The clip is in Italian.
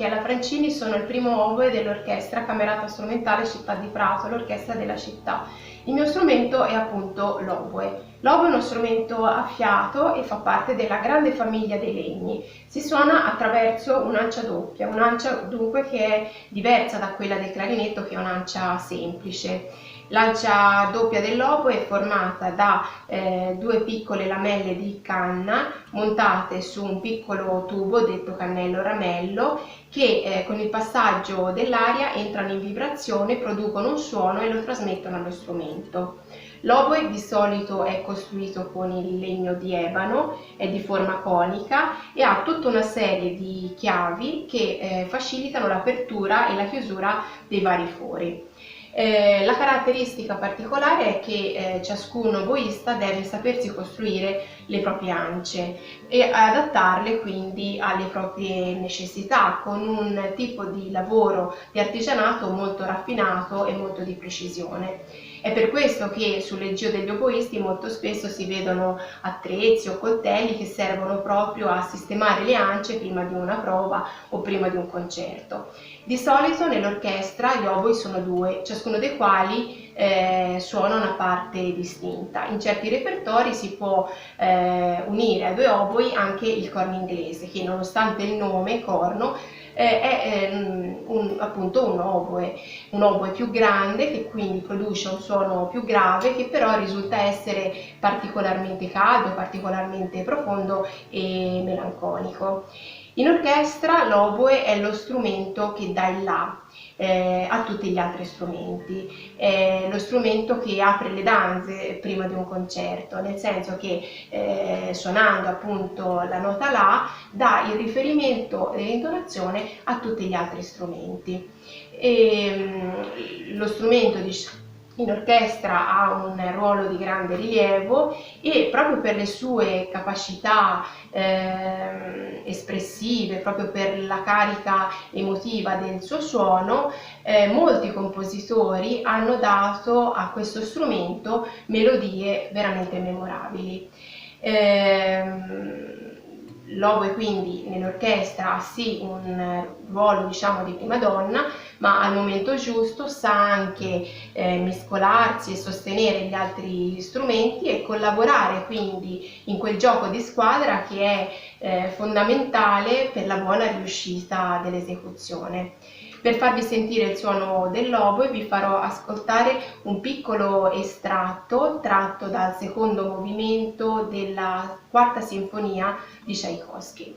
che alla Francini sono il primo oboe dell'orchestra Camerata Strumentale Città di Prato, l'orchestra della città. Il mio strumento è appunto l'oboe. L'oboe è uno strumento a fiato e fa parte della grande famiglia dei legni. Si suona attraverso un'ancia doppia, un'ancia dunque che è diversa da quella del clarinetto, che è un'ancia semplice. L'ancia doppia dell'oboe è formata da due piccole lamelle di canna montate su un piccolo tubo detto cannello ramello che con il passaggio dell'aria entrano in vibrazione, producono un suono e lo trasmettono allo strumento. L'oboe di solito è costruito con il legno di ebano, è di forma conica e ha tutta una serie di chiavi che facilitano l'apertura e la chiusura dei vari fori. La caratteristica particolare è che ciascun oboista deve sapersi costruire le proprie ance e adattarle quindi alle proprie necessità, con un tipo di lavoro di artigianato molto raffinato e molto di precisione. È per questo che sul leggio degli oboisti molto spesso si vedono attrezzi o coltelli che servono proprio a sistemare le ance prima di una prova o prima di un concerto. Di solito nell'orchestra gli oboi sono due, ciascuno dei quali suona una parte distinta. In certi repertori si può unire a due oboi anche il corno inglese, che nonostante il nome corno è appunto un oboe più grande, che quindi produce un suono più grave, che però risulta essere particolarmente caldo, particolarmente profondo e melanconico. In orchestra l'oboe è lo strumento che dà il là a tutti gli altri strumenti, è lo strumento che apre le danze prima di un concerto, nel senso che suonando appunto la nota La dà il riferimento e l'intonazione a tutti gli altri strumenti. Lo strumento in orchestra ha un ruolo di grande rilievo e proprio per le sue capacità espressive, proprio per la carica emotiva del suo suono, molti compositori hanno dato a questo strumento melodie veramente memorabili. L'oboe quindi nell'orchestra ha sì un ruolo diciamo di prima donna, ma al momento giusto sa anche mescolarsi e sostenere gli altri strumenti e collaborare quindi in quel gioco di squadra che è fondamentale per la buona riuscita dell'esecuzione. Per farvi sentire il suono dell'oboe vi farò ascoltare un piccolo estratto tratto dal secondo movimento della quarta sinfonia di Tchaikovsky.